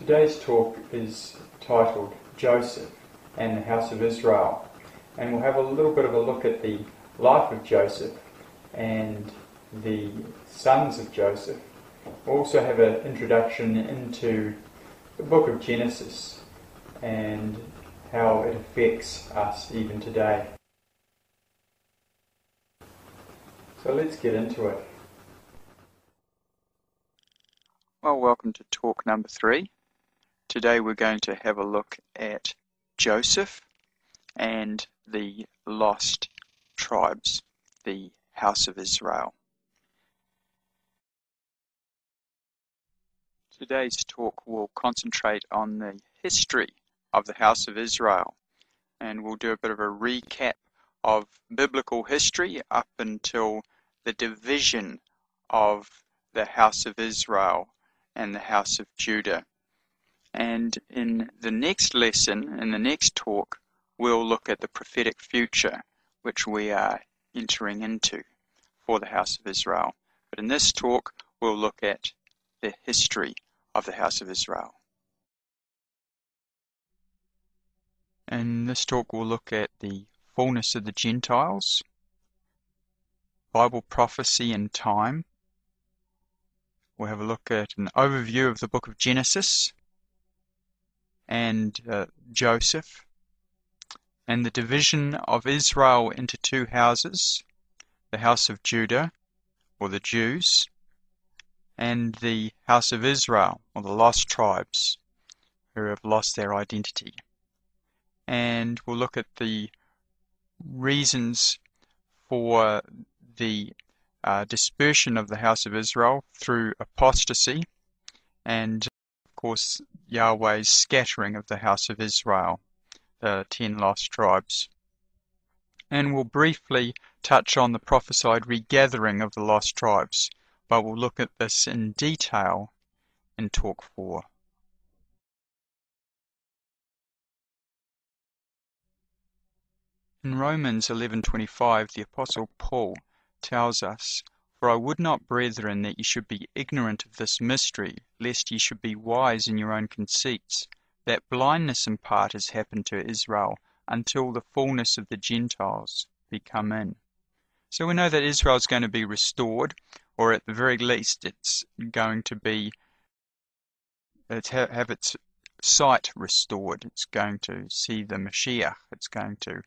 Today's talk is titled Joseph and the House of Israel, and we'll have a little bit of a look at the life of Joseph and the sons of Joseph. We'll also have an introduction into the book of Genesis and how it affects us even today. So let's get into it. Well, welcome to talk number 3. Today we're going to have a look at Joseph and the lost tribes, the house of Israel. Today's talk will concentrate on the history of the house of Israel, and we'll do a bit of a recap of biblical history up until the division of the house of Israel and the house of Judah. And in the next lesson, in the next talk, we'll look at the prophetic future which we are entering into for the house of Israel. But in this talk, we'll look at the history of the house of Israel. In this talk, we'll look at the fullness of the Gentiles, Bible prophecy and time. We'll have a look at an overview of the book of Genesis and Joseph, and the division of Israel into two houses, the house of Judah, or the Jews, and the house of Israel, or the lost tribes, who have lost their identity. And we'll look at the reasons for the dispersion of the house of Israel through apostasy, and of course Yahweh's scattering of the house of Israel, the 10 lost tribes. And we'll briefly touch on the prophesied regathering of the lost tribes, but we'll look at this in detail in talk 4. In Romans 11:25, the Apostle Paul tells us, "For I would not, brethren, that ye should be ignorant of this mystery, lest ye should be wise in your own conceits, that blindness in part has happened to Israel, until the fullness of the Gentiles be come in." So we know that Israel is going to be restored, or at the very least it's going to be have its sight restored. It's going to see the Mashiach. It's going to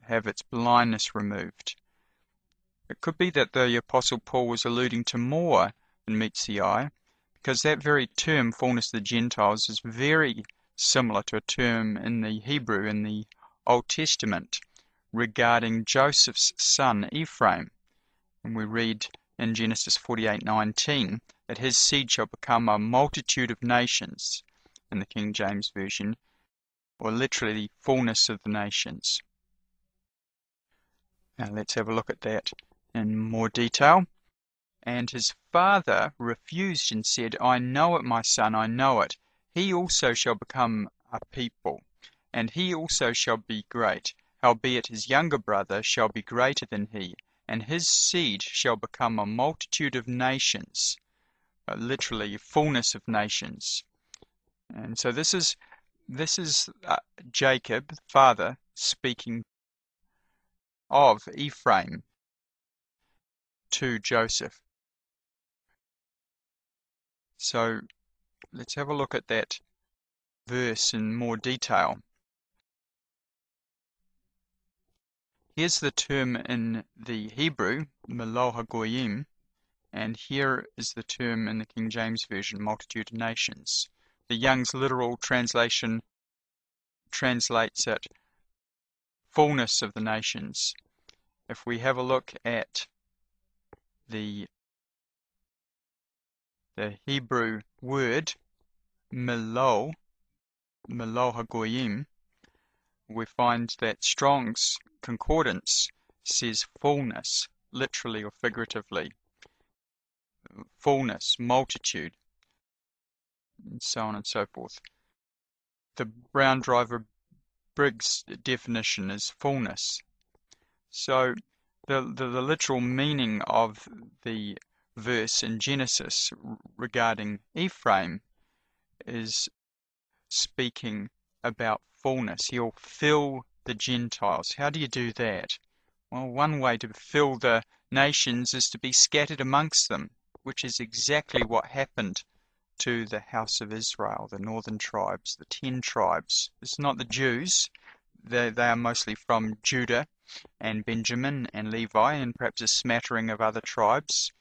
have its blindness removed. It could be that the Apostle Paul was alluding to more than meets the eye, because that very term, fullness of the Gentiles, is very similar to a term in the Hebrew in the Old Testament regarding Joseph's son Ephraim. And we read in Genesis 48:19 that his seed shall become a multitude of nations, in the King James Version, or literally fullness of the nations. Now let's have a look at that in more detail. And his father refused and said, I know it, my son, I know it. He also shall become a people, and he also shall be great. Howbeit his younger brother shall be greater than he, and his seed shall become a multitude of nations, literally fullness of nations. And so this is Jacob, the father, speaking of Ephraim to Joseph. So let's have a look at that verse in more detail. Here's the term in the Hebrew, Meloha Goyim, and here is the term in the King James Version, multitude of nations. The Young's literal translation translates it fullness of the nations. If we have a look at the Hebrew word Meloha Goyim, we find that Strong's Concordance says fullness, literally or figuratively. Fullness, multitude, and so on and so forth. The Brown Driver Briggs definition is fullness. So the literal meaning of the verse in Genesis regarding Ephraim is speaking about fullness. He'll fill the Gentiles. How do you do that? Well, one way to fill the nations is to be scattered amongst them, which is exactly what happened to the house of Israel, the northern tribes, the 10 tribes. It's not the Jews. They are mostly from Judah and Benjamin and Levi, and perhaps a smattering of other tribes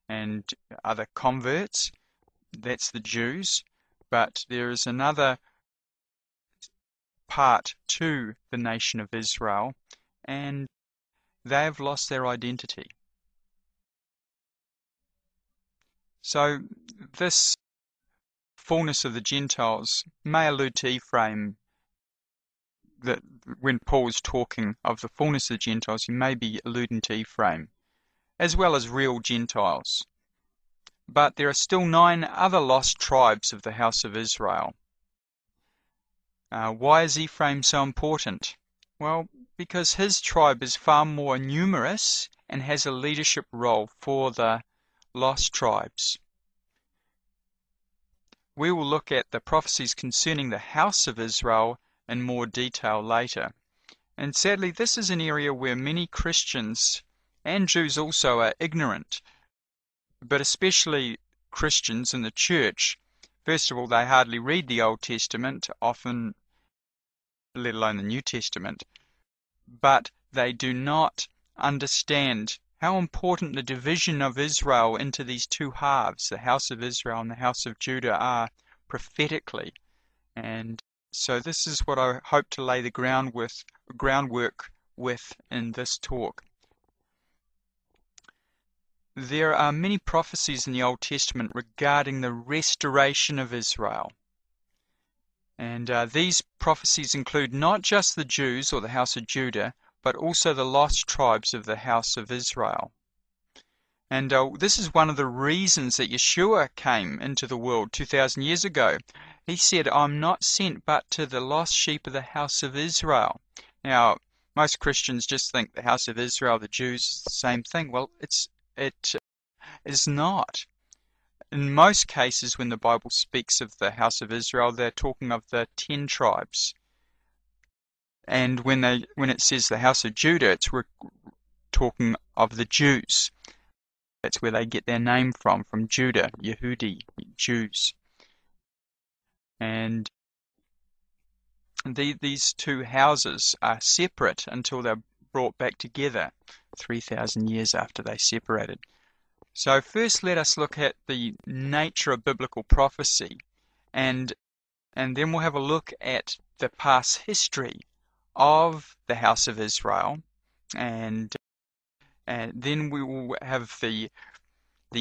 and other converts. That's the Jews. But there is another part to the nation of Israel, and they have lost their identity. So this fullness of the Gentiles may allude to Ephraim, that when Paul is talking of the fullness of the Gentiles, he may be alluding to Ephraim, as well as real Gentiles. But there are still 9 other lost tribes of the house of Israel. Why is Ephraim so important? Well, because his tribe is far more numerous and has a leadership role for the lost tribes. We will look at the prophecies concerning the house of Israel in more detail later. And sadly, this is an area where many Christians and Jews also are ignorant, but especially Christians in the church. First of all, they hardly read the Old Testament, often, let alone the New Testament, but they do not understand how important the division of Israel into these 2 halves, the house of Israel and the house of Judah, are prophetically. And so this is what I hope to lay the groundwork with in this talk. There are many prophecies in the Old Testament regarding the restoration of Israel. And these prophecies include not just the Jews or the house of Judah, but also the lost tribes of the house of Israel. And this is one of the reasons that Yeshua came into the world 2,000 years ago. He said, "I'm not sent but to the lost sheep of the house of Israel." Now, most Christians just think the house of Israel, the Jews, is the same thing. Well, it is not. In most cases, when the Bible speaks of the house of Israel, they're talking of the 10 tribes. And when it says the house of Judah, it's talking of the Jews. That's where they get their name from Judah, Yehudi, Jews. And these 2 houses are separate until they're brought back together 3,000 years after they separated. So first let us look at the nature of biblical prophecy, and then we'll have a look at the past history of the house of Israel, and then we will have the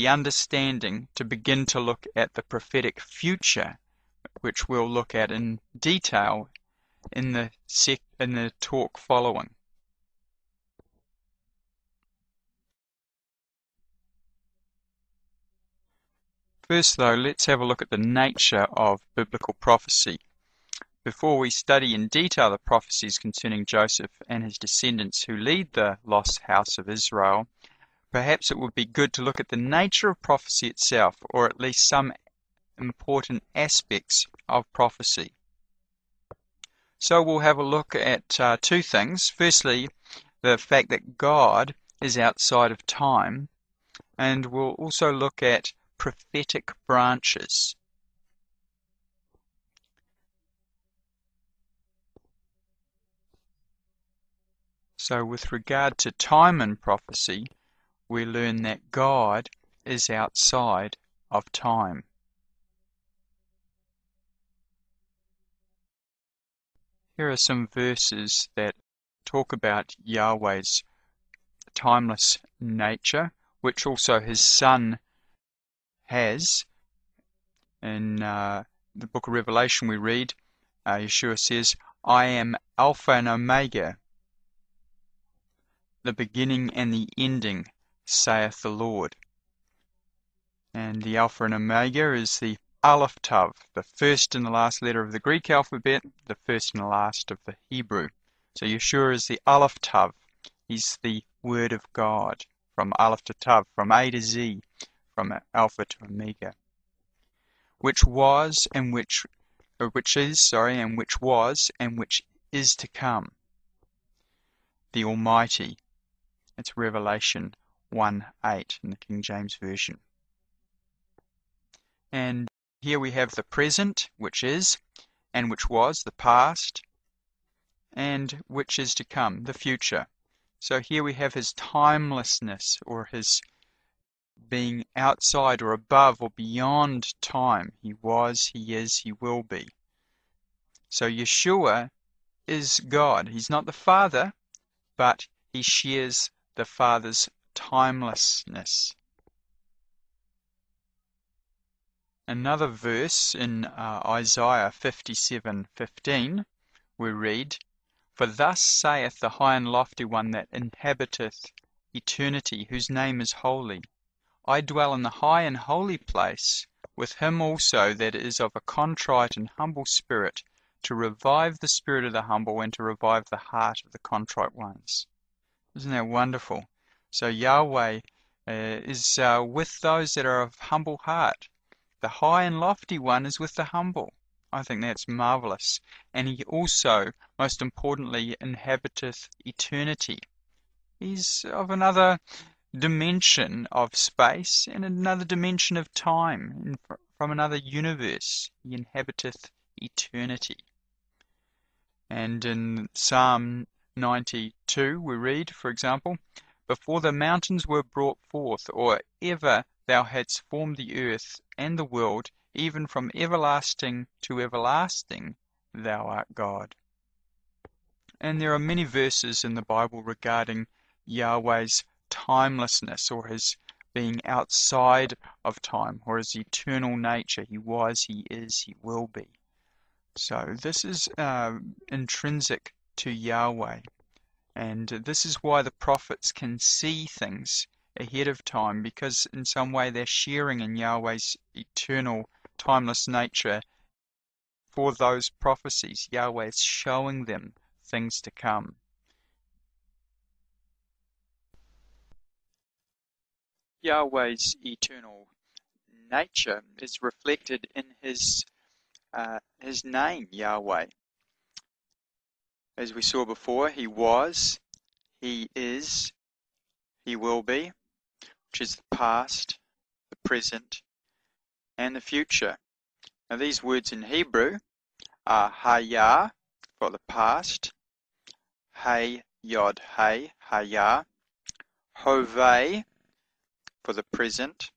understanding to begin to look at the prophetic future, which we'll look at in detail in the talk following. First, though, let's have a look at the nature of biblical prophecy. Before we study in detail the prophecies concerning Joseph and his descendants who lead the lost house of Israel, perhaps it would be good to look at the nature of prophecy itself, or at least some important aspects of prophecy. So we'll have a look at 2 things. Firstly, the fact that God is outside of time, and we'll also look at prophetic branches. So with regard to time and prophecy, we learn that God is outside of time. Here are some verses that talk about Yahweh's timeless nature, which also his Son has. In the book of Revelation we read, Yeshua says, "I am Alpha and Omega, the beginning and the ending, saith the Lord." And the Alpha and Omega is the Aleph Tav, the first and the last letter of the Greek alphabet, the first and the last of the Hebrew. So Yeshua is the Aleph Tav. He's the Word of God, from Aleph to Tav, from A to Z, from Alpha to Omega. which was and which was and which is to come. The Almighty. It's Revelation 1:8 in the King James Version. And here we have the present, which is, and which was, the past, and which is to come, the future. So here we have his timelessness, or his being outside or above or beyond time. He was, he is, he will be. So Yeshua is God. He's not the Father, but he shares the Father's timelessness. Another verse in Isaiah 57:15, we read, "For thus saith the high and lofty one that inhabiteth eternity, whose name is holy. I dwell in the high and holy place, with him also that is of a contrite and humble spirit, to revive the spirit of the humble, and to revive the heart of the contrite ones." Isn't that wonderful? So Yahweh is with those that are of humble heart. The high and lofty one is with the humble. I think that's marvelous. And he also, most importantly, inhabiteth eternity. He's of another dimension of space and another dimension of time, from another universe. He inhabiteth eternity. And in Psalm 92 we read, for example, "Before the mountains were brought forth, or ever thou hadst formed the earth and the world, even from everlasting to everlasting, thou art God." And there are many verses in the Bible regarding Yahweh's timelessness, or his being outside of time, or his eternal nature. He was, he is, he will be. So this is intrinsic to Yahweh. And this is why the prophets can see things ahead of time, because in some way they're sharing in Yahweh's eternal, timeless nature. For those prophecies, Yahweh is showing them things to come. Yahweh's eternal nature is reflected in his name, Yahweh. As we saw before, he was, he is, he will be, which is the past, the present, and the future. Now these words in Hebrew are Hayah for the past, Hey Yod Hey, Hayah, Hoveh for the present,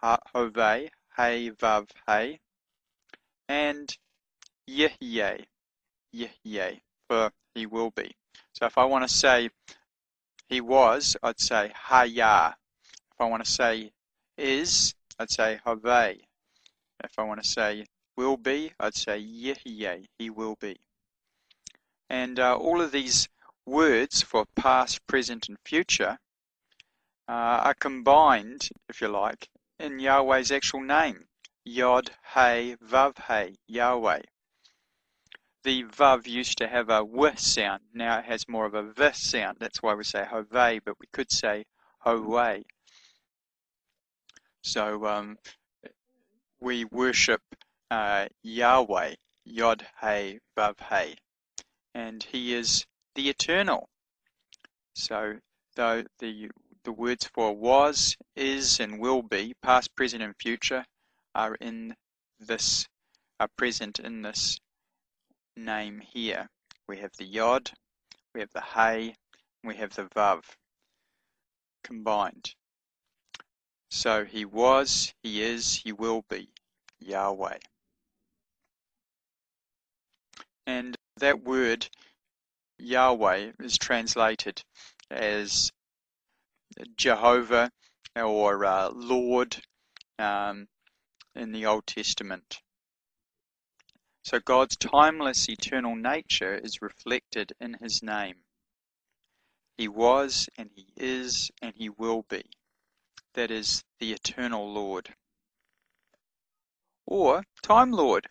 Hoveh, Hey Vav Hey, and Yehyeh, Yehyeh for he will be. So if I want to say he was, I'd say Hayah. If I want to say is, I'd say Hoveh. If I want to say will be, I'd say Yehyeh, he will be. And all of these words for past, present, and future are combined, if you like, in Yahweh's actual name. Yod, Hey, Vav, Hey, Yahweh. The Vav used to have a W sound. Now it has more of a V sound. That's why we say Hoveh, but we could say Hoveh. So we worship Yahweh, Yod, Hey, Vav, Hey. And he is the eternal. So though the words for was, is, and will be, past, present, and future, are in this, are present in this name here. We have the Yod, we have the Hey, we have the Vav combined. So he was, he is, he will be, Yahweh. And that word Yahweh is translated as Jehovah or Lord in the Old Testament. So God's timeless eternal nature is reflected in his name. He was and he is and he will be. That is the eternal Lord. Or Time Lord.